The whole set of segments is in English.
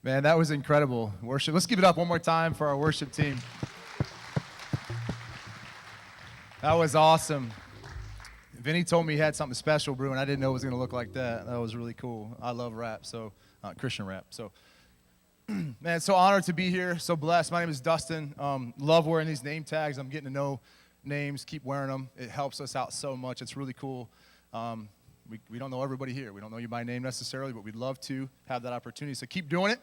Man, that was incredible worship. Let's give it up one more time for our worship team. That was awesome. Vinny told me he had something special brewing. I didn't know it was going to look like that. That was really cool. I love rap, Christian rap. So, man, so honored to be here. So blessed. My name is Dustin. Love wearing these name tags. I'm getting to know names. Keep wearing them. It helps us out so much. It's really cool. We don't know everybody here. We don't know you by name necessarily, but we'd love to have that opportunity. So keep doing it.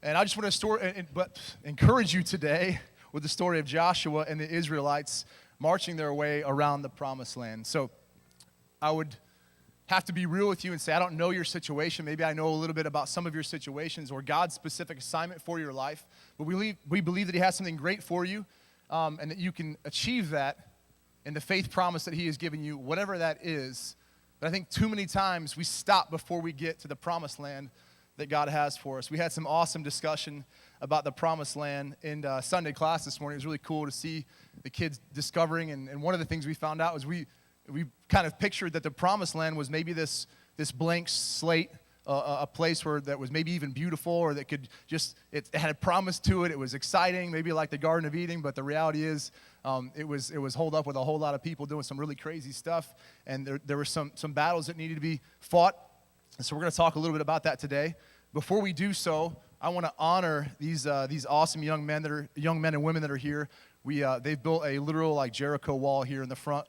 And I just want to encourage you today with the story of Joshua and the Israelites marching their way around the promised land. So I would have to be real with you and say, I don't know your situation. Maybe I know a little bit about some of your situations or God's specific assignment for your life. But we believe that he has something great for you and that you can achieve that in the faith promise that he has given you, whatever that is. But I think too many times we stop before we get to the promised land that God has for us. We had some awesome discussion about the promised land in Sunday class this morning. It was really cool to see the kids discovering, and one of the things we found out was we kind of pictured that the promised land was maybe this blank slate, a place where that was maybe even beautiful, or that could just, it had a promise to it. It was exciting, maybe like the Garden of Eden, but the reality is it was holed up with a whole lot of people doing some really crazy stuff, and there were some battles that needed to be fought. And so we're going to talk a little bit about that today. Before we do so, I want to honor these awesome young men and women that are here. They've built a literal like Jericho wall here in the front.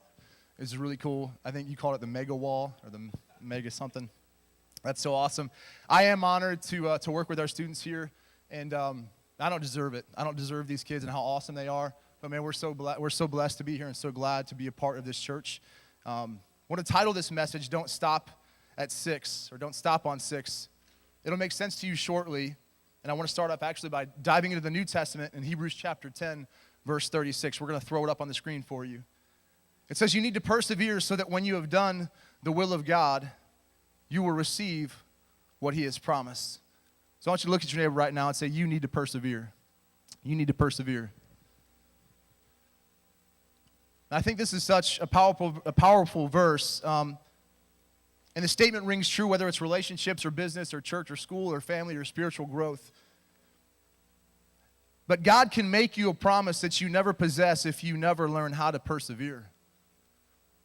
It's really cool. I think you called it the mega wall or the mega something. That's so awesome. I am honored to work with our students here, and I don't deserve it. I don't deserve these kids and how awesome they are. But man, we're so blessed to be here and so glad to be a part of this church. I want to title this message, Don't Stop at 6, or Don't Stop on 6. It'll make sense to you shortly, and I want to start off actually by diving into the New Testament in Hebrews chapter 10, verse 36. We're going to throw it up on the screen for you. It says, you need to persevere so that when you have done the will of God, you will receive what he has promised. So I want you to look at your neighbor right now and say, you need to persevere. You need to persevere. I think this is such a powerful verse. And the statement rings true whether it's relationships or business or church or school or family or spiritual growth. But God can make you a promise that you never possess if you never learn how to persevere.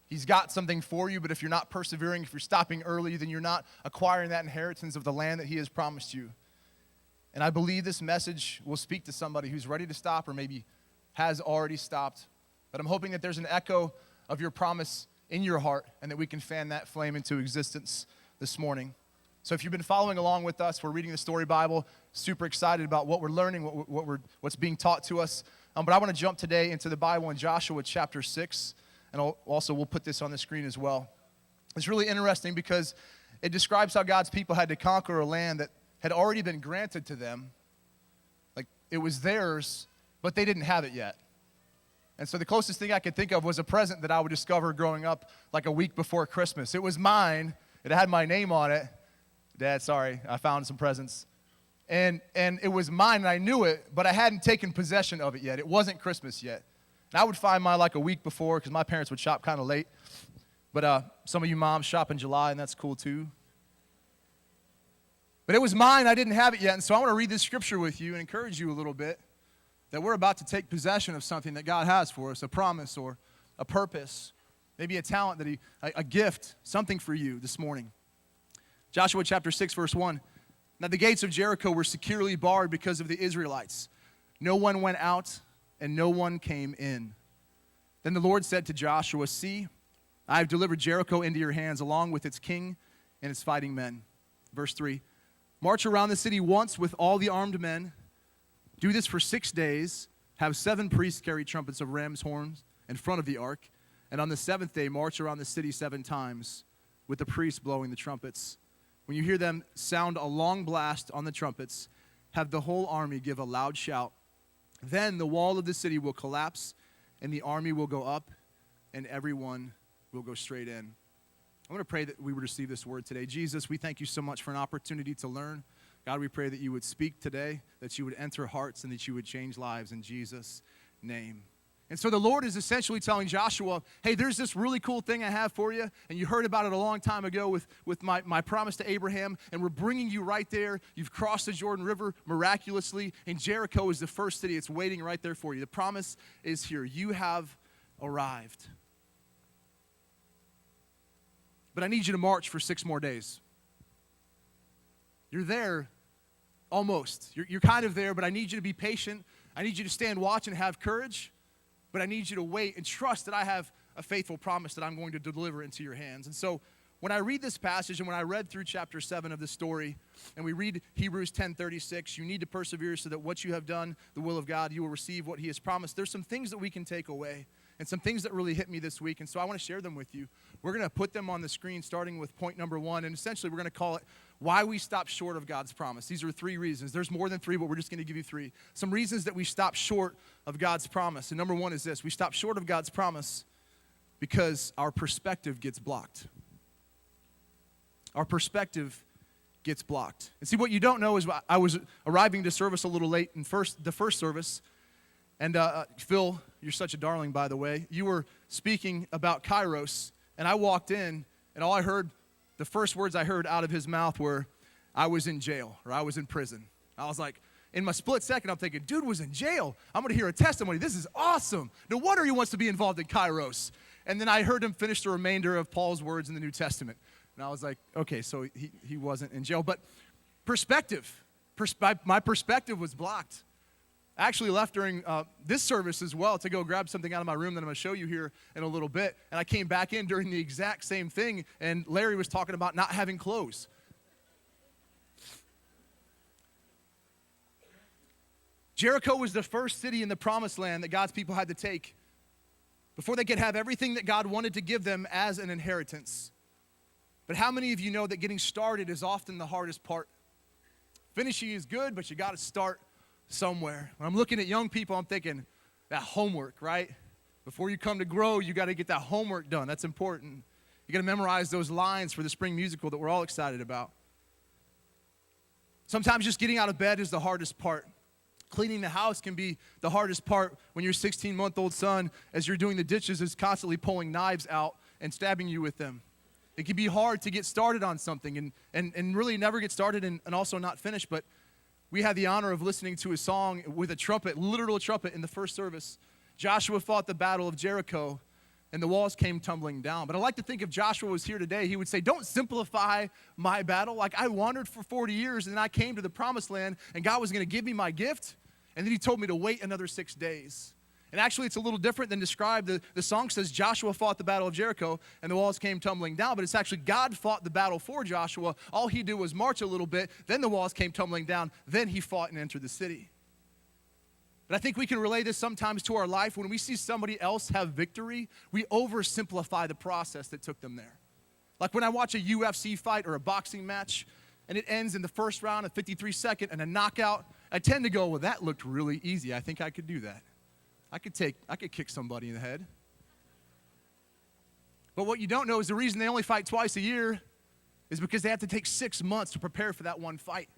He's got something for you, but if you're not persevering, if you're stopping early, then you're not acquiring that inheritance of the land that he has promised you. And I believe this message will speak to somebody who's ready to stop or maybe has already stopped. But I'm hoping that there's an echo of your promise in your heart and that we can fan that flame into existence this morning. So if you've been following along with us, we're reading the Story Bible, super excited about what we're learning, what's being taught to us. But I want to jump today into the Bible in Joshua chapter 6, and we'll put this on the screen as well. It's really interesting because it describes how God's people had to conquer a land that had already been granted to them. Like it was theirs, but they didn't have it yet. And so the closest thing I could think of was a present that I would discover growing up like a week before Christmas. It was mine. It had my name on it. Dad, sorry, I found some presents. And it was mine, and I knew it, but I hadn't taken possession of it yet. It wasn't Christmas yet. And I would find mine like a week before because my parents would shop kind of late. But some of you moms shop in July, and that's cool too. But it was mine. I didn't have it yet. And so I want to read this scripture with you and encourage you a little bit that we're about to take possession of something that God has for us, a promise or a purpose, maybe a talent, a gift, something for you this morning. Joshua chapter 6, verse 1. Now the gates of Jericho were securely barred because of the Israelites. No one went out and no one came in. Then the Lord said to Joshua, see, I have delivered Jericho into your hands along with its king and its fighting men. Verse 3. March around the city once with all the armed men. Do this for 6 days. Have 7 priests carry trumpets of ram's horns in front of the ark. And on the 7th day, march around the city 7 times with the priests blowing the trumpets. When you hear them sound a long blast on the trumpets, have the whole army give a loud shout. Then the wall of the city will collapse, and the army will go up, and everyone will go straight in. I want to pray that we would receive this word today. Jesus, we thank you so much for an opportunity to learn. God, we pray that you would speak today, that you would enter hearts, and that you would change lives in Jesus' name. And so the Lord is essentially telling Joshua, hey, there's this really cool thing I have for you, and you heard about it a long time ago with my promise to Abraham, and we're bringing you right there. You've crossed the Jordan River miraculously, and Jericho is the first city. It's waiting right there for you. The promise is here. You have arrived. But I need you to march for 6 more days. You're there almost. You're kind of there, but I need you to be patient. I need you to stand watch and have courage. But I need you to wait and trust that I have a faithful promise that I'm going to deliver into your hands. And so when I read this passage and when I read through chapter 7 of this story, and we read Hebrews 10:36, you need to persevere so that what you have done, the will of God, you will receive what he has promised. There's some things that we can take away and some things that really hit me this week. And so I want to share them with you. We're going to put them on the screen starting with point number 1. And essentially we're going to call it why we stop short of God's promise. These are 3 reasons. There's more than 3, but we're just going to give you 3. Some reasons that we stop short of God's promise. And number 1 is this. We stop short of God's promise because our perspective gets blocked. Our perspective gets blocked. And see, what you don't know is I was arriving to service a little late in the first service. And Phil, you're such a darling, by the way. You were speaking about Kairos. And I walked in, and the first words I heard out of his mouth were, I was in jail, or I was in prison. I was like, in my split second, I'm thinking, dude was in jail. I'm going to hear a testimony. This is awesome. No wonder he wants to be involved in Kairos. And then I heard him finish the remainder of Paul's words in the New Testament. And I was like, okay, so he wasn't in jail. But perspective, my perspective was blocked. I actually left during this service as well to go grab something out of my room that I'm going to show you here in a little bit. And I came back in during the exact same thing, and Larry was talking about not having clothes. Jericho was the first city in the promised land that God's people had to take before they could have everything that God wanted to give them as an inheritance. But how many of you know that getting started is often the hardest part? Finishing is good, but you got to start somewhere. When I'm looking at young people, I'm thinking that homework, right? Before you come to grow, you got to get that homework done. That's important. You got to memorize those lines for the spring musical that we're all excited about. Sometimes just getting out of bed is the hardest part. Cleaning the house can be the hardest part when your 16-month-old son, as you're doing the dishes, is constantly pulling knives out and stabbing you with them. It can be hard to get started on something and really never get started and also not finish, but we had the honor of listening to a song with a trumpet, literal trumpet, in the first service. Joshua fought the battle of Jericho, and the walls came tumbling down. But I like to think if Joshua was here today, he would say, don't simplify my battle. Like, I wandered for 40 years, and then I came to the promised land, and God was going to give me my gift, and then he told me to wait another 6 days. And actually, it's a little different than described. The song says Joshua fought the battle of Jericho, and the walls came tumbling down. But it's actually God fought the battle for Joshua. All he did was march a little bit. Then the walls came tumbling down. Then he fought and entered the city. But I think we can relay this sometimes to our life. When we see somebody else have victory, we oversimplify the process that took them there. Like when I watch a UFC fight or a boxing match, and it ends in the first round, a 53-second, and a knockout, I tend to go, well, that looked really easy. I think I could do that. I could kick somebody in the head. But what you don't know is the reason they only fight twice a year is because they have to take 6 months to prepare for that one fight.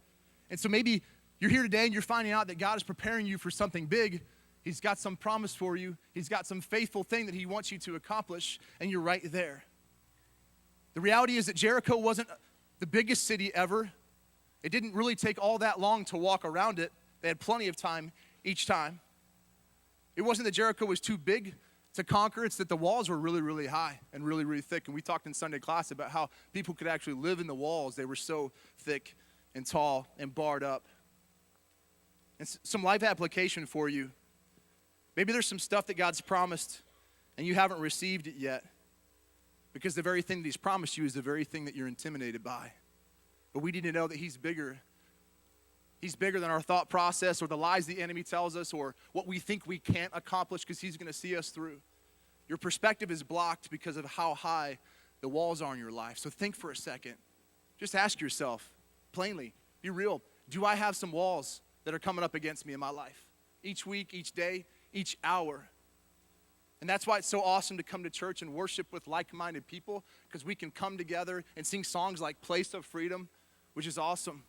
And so maybe you're here today and you're finding out that God is preparing you for something big. He's got some promise for you. He's got some faithful thing that he wants you to accomplish, and you're right there. The reality is that Jericho wasn't the biggest city ever. It didn't really take all that long to walk around it. They had plenty of time each time. It wasn't that Jericho was too big to conquer. It's that the walls were really, really high and really, really thick. And we talked in Sunday class about how people could actually live in the walls. They were so thick and tall and barred up. And some life application for you. Maybe there's some stuff that God's promised and you haven't received it yet because the very thing that he's promised you is the very thing that you're intimidated by. But we need to know that he's bigger. He's bigger than our thought process or the lies the enemy tells us or what we think we can't accomplish because he's going to see us through. Your perspective is blocked because of how high the walls are in your life. So think for a second. Just ask yourself, plainly, be real. Do I have some walls that are coming up against me in my life? Each week, each day, each hour. And that's why it's so awesome to come to church and worship with like-minded people because we can come together and sing songs like Place of Freedom, which is awesome.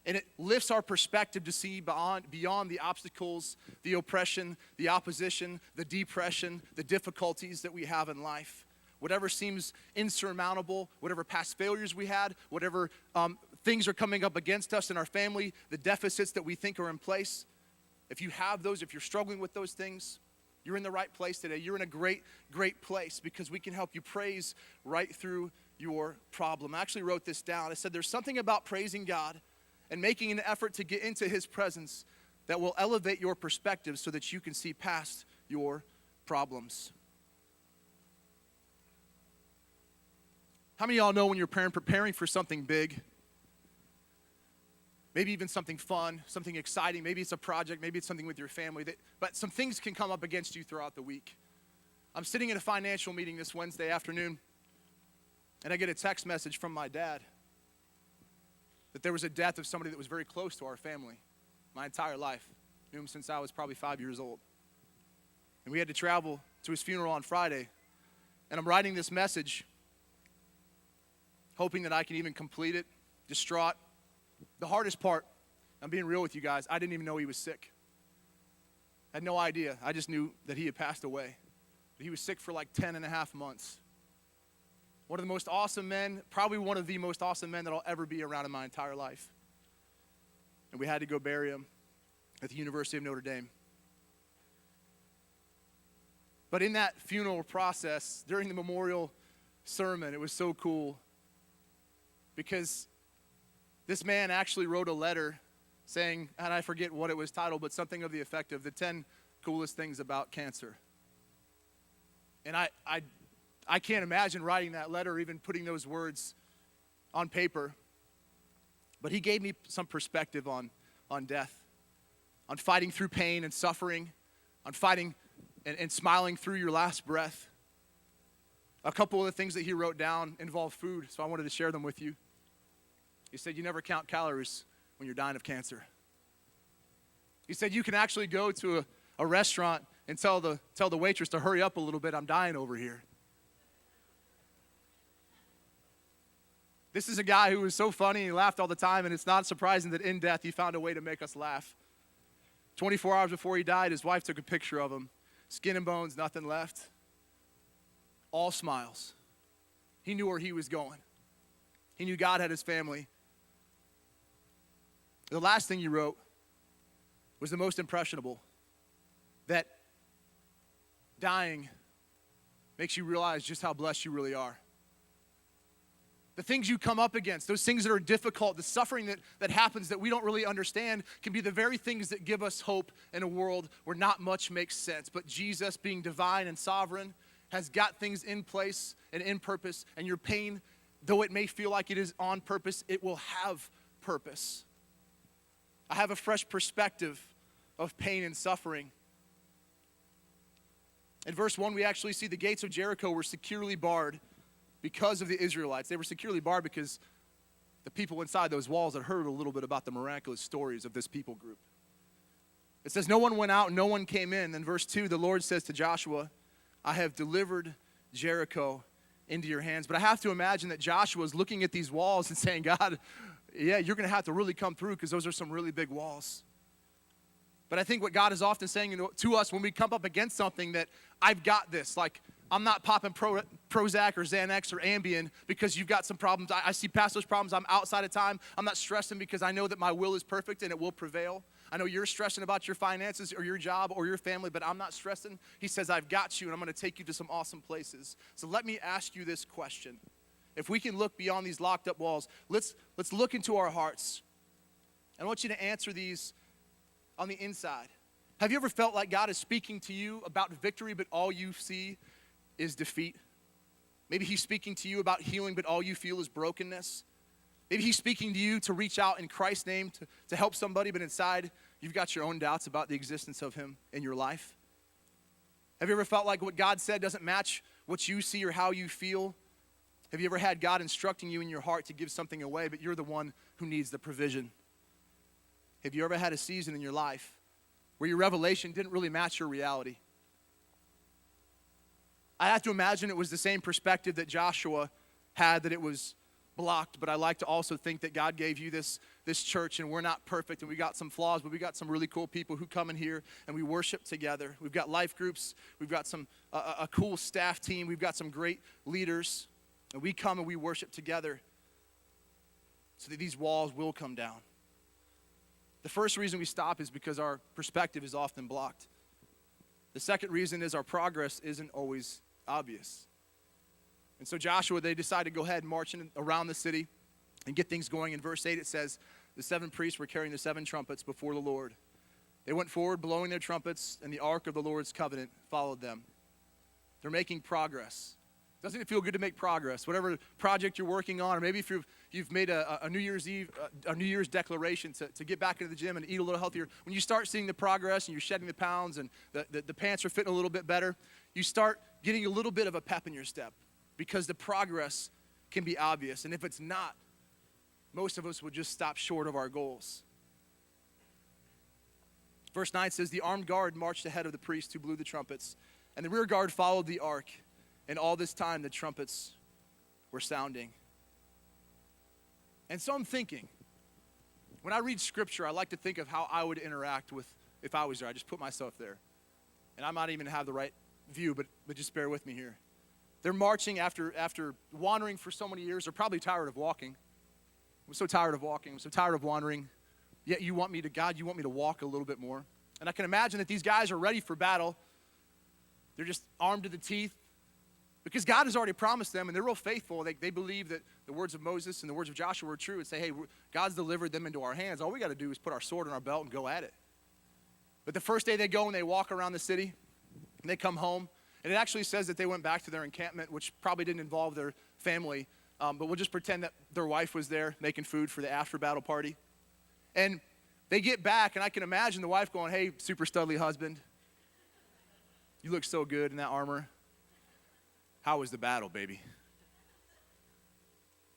And it lifts our perspective to see beyond the obstacles, the oppression, the opposition, the depression, the difficulties that we have in life. Whatever seems insurmountable, whatever past failures we had, whatever things are coming up against us in our family, the deficits that we think are in place. If you have those, if you're struggling with those things, you're in the right place today. You're in a great, great place because we can help you praise right through your problem. I actually wrote this down. I said there's something about praising God and making an effort to get into his presence that will elevate your perspective so that you can see past your problems. How many of y'all know when you're preparing for something big, maybe even something fun, something exciting, maybe it's a project, maybe it's something with your family, but some things can come up against you throughout the week. I'm sitting in a financial meeting this Wednesday afternoon, and I get a text message from my dad that there was a death of somebody that was very close to our family my entire life. Knew him since I was probably 5 years old. And we had to travel to his funeral on Friday. And I'm writing this message, hoping that I can even complete it, distraught. The hardest part, I'm being real with you guys, I didn't even know he was sick. I had no idea. I just knew that he had passed away. But he was sick for like 10 and a half months. One of the most awesome men, probably one of the most awesome men that I'll ever be around in my entire life. And we had to go bury him at the University of Notre Dame. But in that funeral process, during the memorial sermon, it was so cool because this man actually wrote a letter saying, and I forget what it was titled, but something of the effect of the 10 coolest things about cancer. And I can't imagine writing that letter or even putting those words on paper. But he gave me some perspective on death, on fighting through pain and suffering, on fighting and smiling through your last breath. A couple of the things that he wrote down involve food, so I wanted to share them with you. He said, you never count calories when you're dying of cancer. He said, you can actually go to a restaurant and tell the waitress to hurry up a little bit, I'm dying over here. This is a guy who was so funny, he laughed all the time, and it's not surprising that in death he found a way to make us laugh. 24 hours before he died, his wife took a picture of him. Skin and bones, nothing left. All smiles. He knew where he was going. He knew God had his family. The last thing he wrote was the most impressionable, that dying makes you realize just how blessed you really are. The things you come up against, those things that are difficult, the suffering that happens that we don't really understand can be the very things that give us hope in a world where not much makes sense. But Jesus, being divine and sovereign, has got things in place and in purpose. And your pain, though it may feel like it is on purpose, it will have purpose. I have a fresh perspective of pain and suffering. In verse 1, we actually see the gates of Jericho were securely barred because of the Israelites. They were securely barred because the people inside those walls had heard a little bit about the miraculous stories of this people group. It says, no one went out, no one came in. Then verse 2, the Lord says to Joshua, I have delivered Jericho into your hands. But I have to imagine that Joshua is looking at these walls and saying, God, yeah, you're going to have to really come through because those are some really big walls. But I think what God is often saying to us when we come up against something that I've got this, like I'm not popping Prozac or Xanax or Ambien because you've got some problems. I see past those problems. I'm outside of time. I'm not stressing because I know that my will is perfect and it will prevail. I know you're stressing about your finances or your job or your family, but I'm not stressing. He says, I've got you and I'm going to take you to some awesome places. So let me ask you this question. If we can look beyond these locked up walls, let's look into our hearts. I want you to answer these on the inside. Have you ever felt like God is speaking to you about victory, but all you see is defeat? Maybe he's speaking to you about healing, but all you feel is brokenness. Maybe he's speaking to you to reach out in Christ's name to help somebody, but inside you've got your own doubts about the existence of him in your life. Have you ever felt like what God said doesn't match what you see or how you feel? Have you ever had God instructing you in your heart to give something away, but you're the one who needs the provision? Have you ever had a season in your life where your revelation didn't really match your reality? I have to imagine it was the same perspective that Joshua had, that it was blocked, but I like to also think that God gave you this church, and we're not perfect, and we got some flaws, but we got some really cool people who come in here and we worship together. We've got life groups, we've got some a cool staff team, we've got some great leaders, and we come and we worship together so that these walls will come down. The first reason we stop is because our perspective is often blocked. The second reason is our progress isn't always obvious. And so Joshua, they decided to go ahead and march around the city and get things going. In verse 8 it says, the 7 priests were carrying the 7 trumpets before the Lord. They went forward blowing their trumpets, and the ark of the Lord's covenant followed them. They're making progress. Doesn't it feel good to make progress? Whatever project you're working on, or maybe if you've made a New Year's Eve, a New Year's declaration to get back into the gym and eat a little healthier, when you start seeing the progress and you're shedding the pounds and the pants are fitting a little bit better, you start getting a little bit of a pep in your step because the progress can be obvious. And if it's not, most of us would just stop short of our goals. Verse 9 says, the armed guard marched ahead of the priests who blew the trumpets, and the rear guard followed the ark. And all this time, the trumpets were sounding. And so I'm thinking, when I read Scripture, I like to think of how I would interact with, if I was there. I just put myself there. And I might even have the right view, but just bear with me here. They're marching after wandering for so many years. They're probably tired of walking. I'm so tired of walking. I'm so tired of wandering. Yet you want me to walk a little bit more. And I can imagine that these guys are ready for battle. They're just armed to the teeth. Because God has already promised them, and they're real faithful. They believe that the words of Moses and the words of Joshua are true and say, hey, God's delivered them into our hands. All we got to do is put our sword in our belt and go at it. But the first day they go and they walk around the city, and they come home, and it actually says that they went back to their encampment, which probably didn't involve their family, but we'll just pretend that their wife was there making food for the after-battle party. And they get back, and I can imagine the wife going, hey, super studly husband, you look so good in that armor. How was the battle, baby?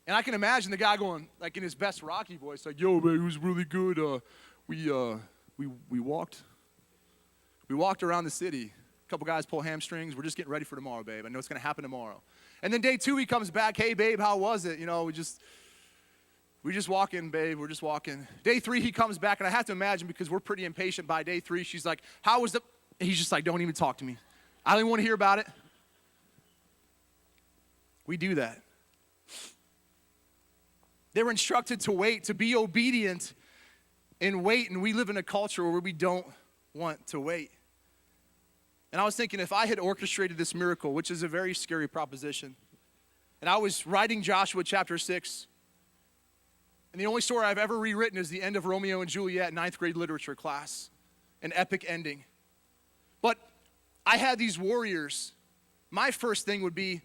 And I can imagine the guy going, like in his best Rocky voice, like, yo, man, it was really good. We walked around the city. A couple guys pull hamstrings. We're just getting ready for tomorrow, babe. I know it's going to happen tomorrow. And then day 2, he comes back, hey, babe, how was it? You know, we just walking, babe. We're just walking. Day 3, he comes back, and I have to imagine, because we're pretty impatient by day 3, she's like, how was the, and he's just like, don't even talk to me. I don't even want to hear about it. We do that. They were instructed to wait, to be obedient and wait, and we live in a culture where we don't want to wait. And I was thinking, if I had orchestrated this miracle, which is a very scary proposition, and I was writing Joshua chapter 6, and the only story I've ever rewritten is the end of Romeo and Juliet, 9th grade literature class, an epic ending. But I had these warriors. My first thing would be,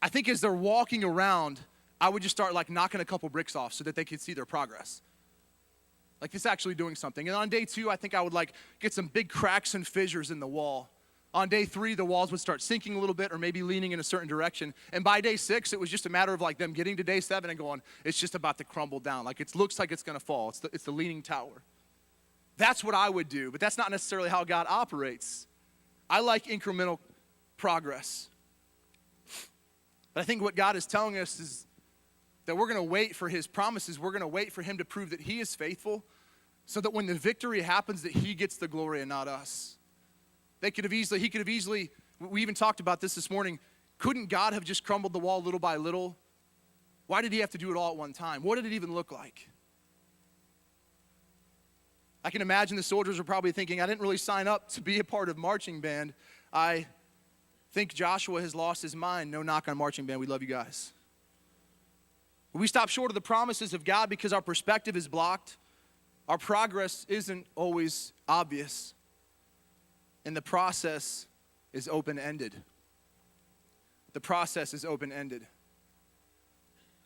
I think as they're walking around, I would just start like knocking a couple bricks off so that they could see their progress. Like it's actually doing something. And on day 2, I think I would like get some big cracks and fissures in the wall. On day 3, the walls would start sinking a little bit or maybe leaning in a certain direction. And by day 6, it was just a matter of like them getting to day 7 and going, it's just about to crumble down. Like it looks like it's going to fall. It's the leaning tower. That's what I would do, but that's not necessarily how God operates. I like incremental progress. But I think what God is telling us is that we're going to wait for his promises. We're going to wait for him to prove that he is faithful so that when the victory happens, that he gets the glory and not us. He could have easily, we even talked about this morning, couldn't God have just crumbled the wall little by little? Why did he have to do it all at one time? What did it even look like? I can imagine the soldiers were probably thinking, I didn't really sign up to be a part of marching band. I think Joshua has lost his mind. No knock on marching band. We love you guys. We stop short of the promises of God because our perspective is blocked. Our progress isn't always obvious. And the process is open-ended. The process is open-ended.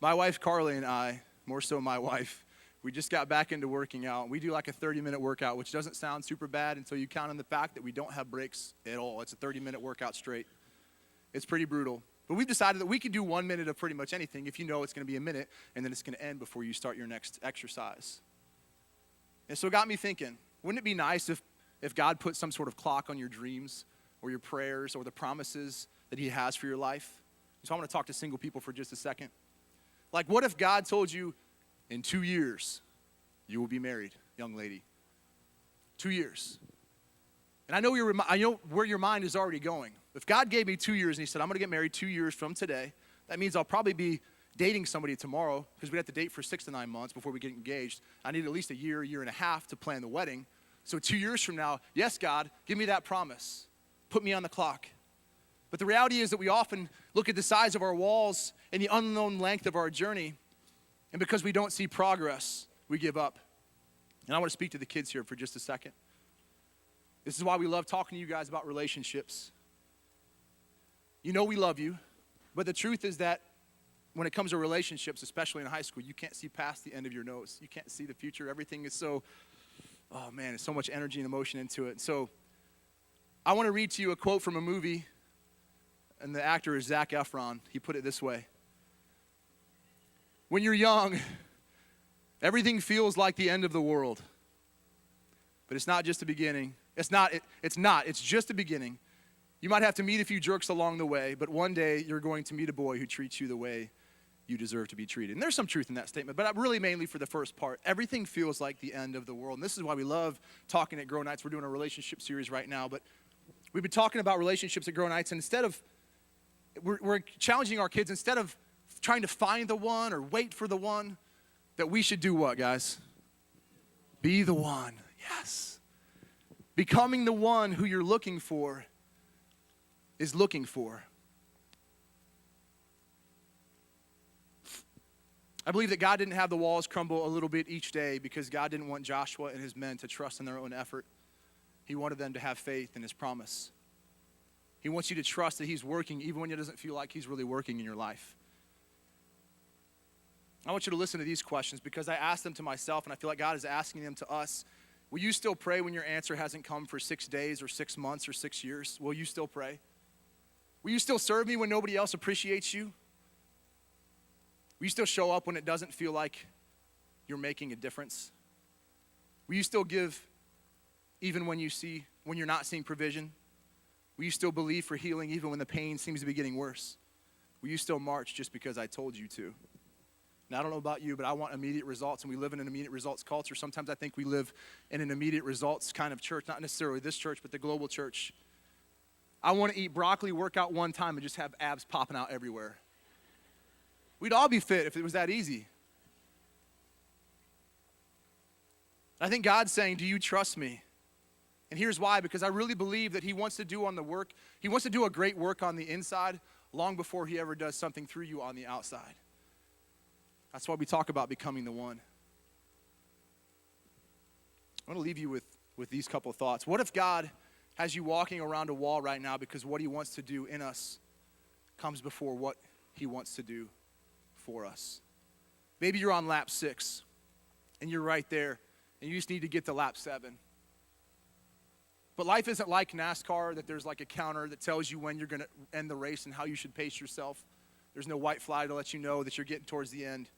My wife Carly and I, more so my wife, we just got back into working out. We do like a 30-minute workout, which doesn't sound super bad until you count on the fact that we don't have breaks at all. It's a 30-minute workout straight. It's pretty brutal. But we've decided that we can do 1 minute of pretty much anything if you know it's going to be a minute, and then it's going to end before you start your next exercise. And so it got me thinking, wouldn't it be nice if God put some sort of clock on your dreams or your prayers or the promises that he has for your life? So I want to talk to single people for just a second. Like, what if God told you in 2 years you will be married, young lady? 2 years. And I know where your mind is already going. If God gave me 2 years and he said, I'm going to get married 2 years from today, that means I'll probably be dating somebody tomorrow because we have to date for 6 to 9 months before we get engaged. I need at least a year and a half to plan the wedding. So 2 years from now, yes, God, give me that promise. Put me on the clock. But the reality is that we often look at the size of our walls and the unknown length of our journey, and because we don't see progress, we give up. And I want to speak to the kids here for just a second. This is why we love talking to you guys about relationships. You know we love you, but the truth is that when it comes to relationships, especially in high school, you can't see past the end of your nose. You can't see the future. Everything is so, oh man, there's so much energy and emotion into it. So I want to read to you a quote from a movie, and the actor is Zac Efron. He put it this way. When you're young, everything feels like the end of the world. But it's not just the beginning. It's just the beginning. You might have to meet a few jerks along the way, but one day you're going to meet a boy who treats you the way you deserve to be treated. And there's some truth in that statement, but really mainly for the first part. Everything feels like the end of the world. And this is why we love talking at Grow Nights. We're doing a relationship series right now, but we've been talking about relationships at Grow Nights, and instead of, we're challenging our kids, instead of trying to find the one or wait for the one, that we should do what, guys? Be the one. Yes. Becoming the one who you're looking for is looking for. I believe that God didn't have the walls crumble a little bit each day because God didn't want Joshua and his men to trust in their own effort. He wanted them to have faith in his promise. He wants you to trust that he's working even when it doesn't feel like he's really working in your life. I want you to listen to these questions because I asked them to myself, and I feel like God is asking them to us. Will you still pray when your answer hasn't come for 6 days or 6 months or 6 years? Will you still pray? Will you still serve me when nobody else appreciates you? Will you still show up when it doesn't feel like you're making a difference? Will you still give even when you're not seeing provision? Will you still believe for healing even when the pain seems to be getting worse? Will you still march just because I told you to? Now, I don't know about you, but I want immediate results, and we live in an immediate results culture. Sometimes I think we live in an immediate results kind of church, not necessarily this church, but the global church. I want to eat broccoli, work out one time, and just have abs popping out everywhere. We'd all be fit if it was that easy. I think God's saying, do you trust me? And here's why, because I really believe that he wants to do he wants to do a great work on the inside long before he ever does something through you on the outside. That's why we talk about becoming the one. I want to leave you with these couple of thoughts. What if God has you walking around a wall right now because what he wants to do in us comes before what he wants to do for us? Maybe you're on lap 6 and you're right there and you just need to get to lap 7. But life isn't like NASCAR, that there's like a counter that tells you when you're going to end the race and how you should pace yourself. There's no white flag to let you know that you're getting towards the end,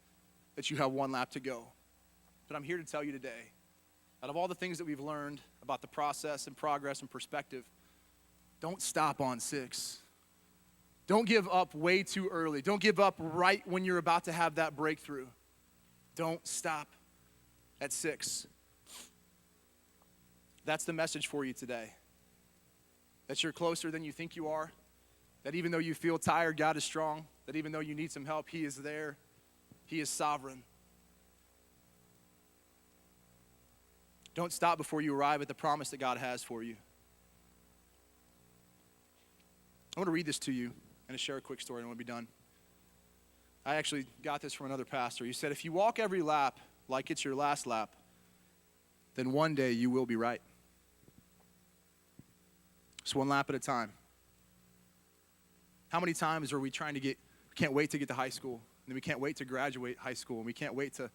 that you have one lap to go. But I'm here to tell you today, out of all the things that we've learned about the process and progress and perspective, don't stop on 6. Don't give up way too early. Don't give up right when you're about to have that breakthrough. Don't stop at 6. That's the message for you today. That you're closer than you think you are. That even though you feel tired, God is strong. That even though you need some help, he is there. He is sovereign. Don't stop before you arrive at the promise that God has for you. I want to read this to you and share a quick story and we'll be done. I actually got this from another pastor. He said, if you walk every lap like it's your last lap, then one day you will be right. Just one lap at a time. How many times are we can't wait to get to high school, and then we can't wait to graduate high school, and we can't wait to,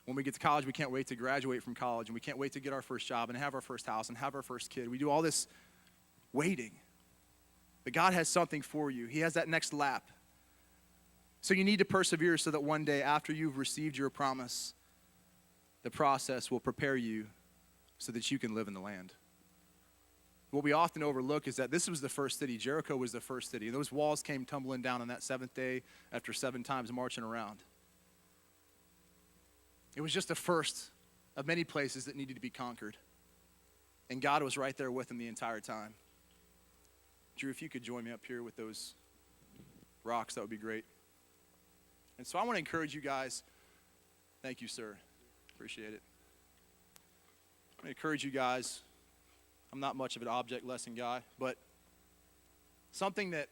when we get to college, we can't wait to graduate from college, and we can't wait to get our first job and have our first house and have our first kid. We do all this waiting. But God has something for you. He has that next lap. So you need to persevere so that one day after you've received your promise, the process will prepare you so that you can live in the land. What we often overlook is that this was the first city. Jericho was the first city. And those walls came tumbling down on that 7th day after 7 times marching around. It was just the first of many places that needed to be conquered. And God was right there with him the entire time. Drew, if you could join me up here with those rocks, that would be great. And so I want to encourage you guys. Thank you, sir. Appreciate it. I want to encourage you guys. I'm not much of an object lesson guy, but something that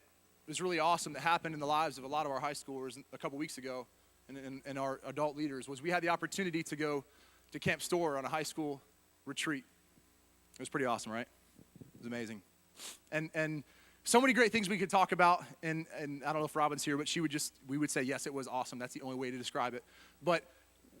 was really awesome that happened in the lives of a lot of our high schoolers a couple weeks ago and our adult leaders was we had the opportunity to go to Camp Store on a high school retreat. It was pretty awesome, right? It was amazing. And so many great things we could talk about, and I don't know if Robin's here, but we would say, yes, it was awesome. That's the only way to describe it. But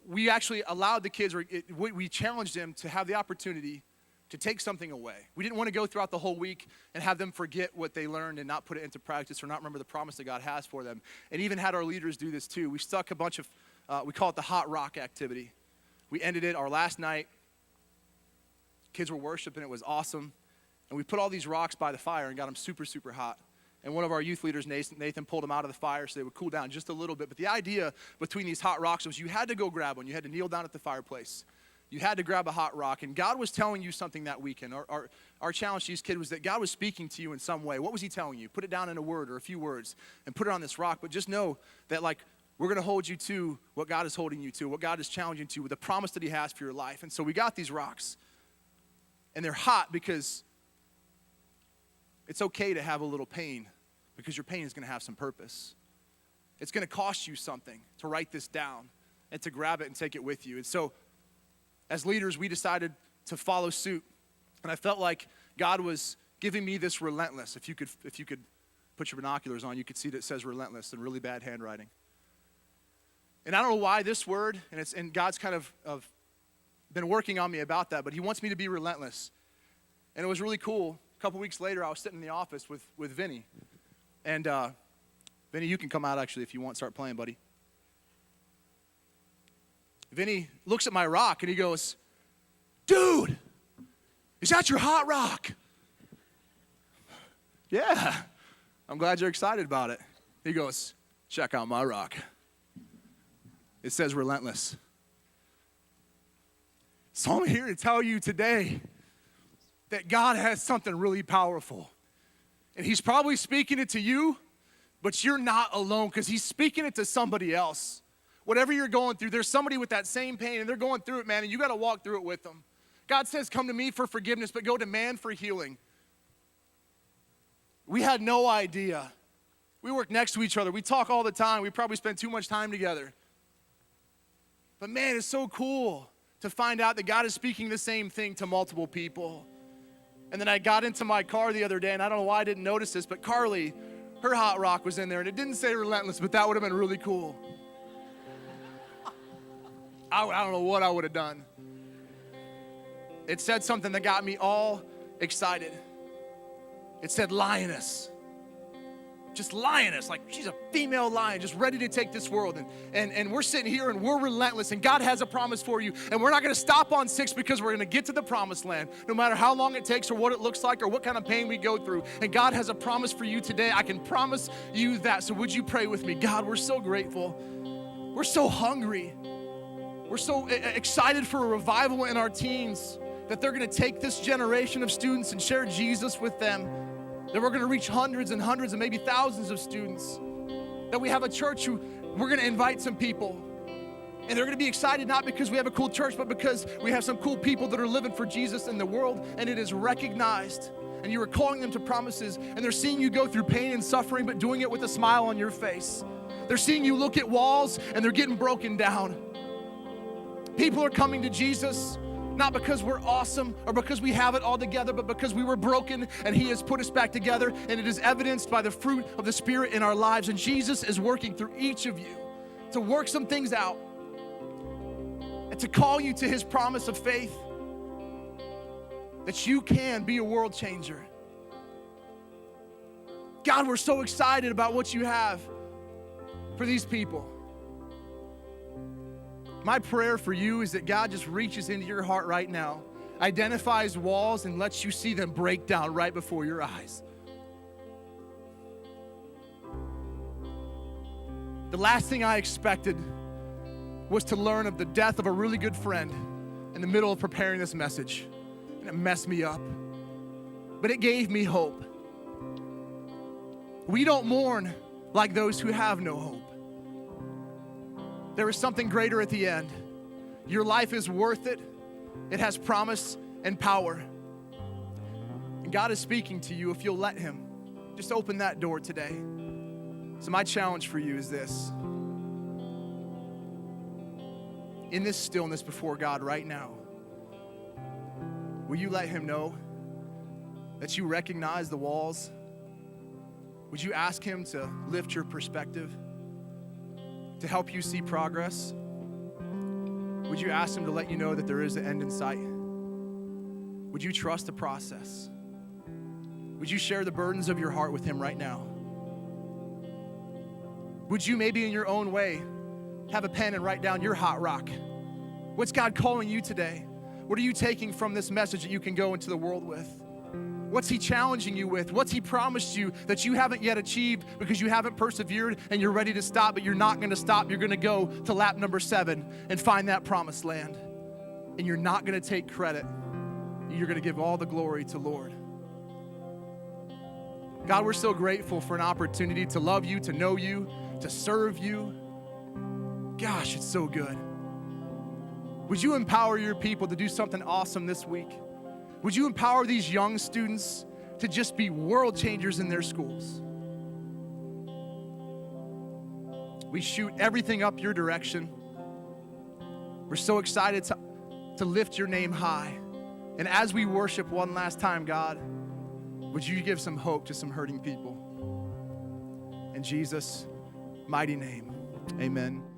we actually allowed the kids, we challenged them to have the opportunity to take something away. We didn't want to go throughout the whole week and have them forget what they learned and not put it into practice or not remember the promise that God has for them. And even had our leaders do this too. We stuck a bunch of, we call it the hot rock activity. We ended it our last night. Kids were worshiping. It was awesome. And we put all these rocks by the fire and got them super, super hot. And one of our youth leaders, Nathan, pulled them out of the fire so they would cool down just a little bit. But the idea between these hot rocks was you had to go grab one. You had to kneel down at the fireplace. You had to grab a hot rock. And God was telling you something that weekend. Our challenge to these kids was that God was speaking to you in some way. What was he telling you? Put it down in a word or a few words and put it on this rock. But just know that, like, we're going to hold you to what God is holding you to, what God is challenging you to, with the promise that he has for your life. And so we got these rocks. And they're hot because it's okay to have a little pain, because your pain is going to have some purpose. It's going to cost you something to write this down and to grab it and take it with you. And so as leaders, we decided to follow suit. And I felt like God was giving me this relentless. If you could put your binoculars on, you could see that it says relentless in really bad handwriting. And I don't know why this word, and God's kind of been working on me about that, but he wants me to be relentless. And it was really cool. A couple weeks later, I was sitting in the office with Vinny. And Vinny, you can come out actually if you want, start playing, buddy. Vinny looks at my rock and he goes, "Dude, is that your hot rock?" "Yeah, I'm glad you're excited about it." He goes, "Check out my rock. It says relentless." So I'm here to tell you today that God has something really powerful. And he's probably speaking it to you, but you're not alone, because he's speaking it to somebody else. Whatever you're going through, there's somebody with that same pain, and they're going through it, man, and you got to walk through it with them. God says, come to me for forgiveness, but go to man for healing. We had no idea. We work next to each other. We talk all the time. We probably spend too much time together. But man, it's so cool to find out that God is speaking the same thing to multiple people. And then I got into my car the other day, and I don't know why I didn't notice this, but Carly, her hot rock was in there, and it didn't say relentless, but that would have been really cool. I don't know what I would have done. It said something that got me all excited. It said lioness. Just lioness, like she's a female lion, just ready to take this world. And we're sitting here and we're relentless, and God has a promise for you. And we're not going to stop on 6, because we're going to get to the promised land, no matter how long it takes or what it looks like or what kind of pain we go through. And God has a promise for you today. I can promise you that. So would you pray with me? God, we're so grateful. We're so hungry. We're so excited for a revival in our teens, that they're going to take this generation of students and share Jesus with them. That we're going to reach hundreds and hundreds and maybe thousands of students. That we have a church who we're going to invite some people. And they're going to be excited not because we have a cool church, but because we have some cool people that are living for Jesus in the world, and it is recognized. And you are calling them to promises, and they're seeing you go through pain and suffering, but doing it with a smile on your face. They're seeing you look at walls, and they're getting broken down. People are coming to Jesus, not because we're awesome or because we have it all together, but because we were broken and he has put us back together, and it is evidenced by the fruit of the Spirit in our lives. And Jesus is working through each of you to work some things out and to call you to his promise of faith, that you can be a world changer. God, we're so excited about what you have for these people. My prayer for you is that God just reaches into your heart right now, identifies walls, and lets you see them break down right before your eyes. The last thing I expected was to learn of the death of a really good friend in the middle of preparing this message. And it messed me up. But it gave me hope. We don't mourn like those who have no hope. There is something greater at the end. Your life is worth it. It has promise and power. And God is speaking to you if you'll let him. Just open that door today. So my challenge for you is this. In this stillness before God right now, will you let him know that you recognize the walls? Would you ask him to lift your perspective, to help you see progress? Would you ask him to let you know that there is an end in sight? Would you trust the process? Would you share the burdens of your heart with him right now? Would you maybe in your own way have a pen and write down your hot rock? What's God calling you today? What are you taking from this message that you can go into the world with? What's he challenging you with? What's he promised you that you haven't yet achieved because you haven't persevered and you're ready to stop, but you're not going to stop. You're going to go to lap number 7 and find that promised land. And you're not going to take credit. You're going to give all the glory to Lord. God, we're so grateful for an opportunity to love you, to know you, to serve you. Gosh, it's so good. Would you empower your people to do something awesome this week? Would you empower these young students to just be world changers in their schools? We shoot everything up your direction. We're so excited to lift your name high. And as we worship one last time, God, would you give some hope to some hurting people? In Jesus' mighty name, amen.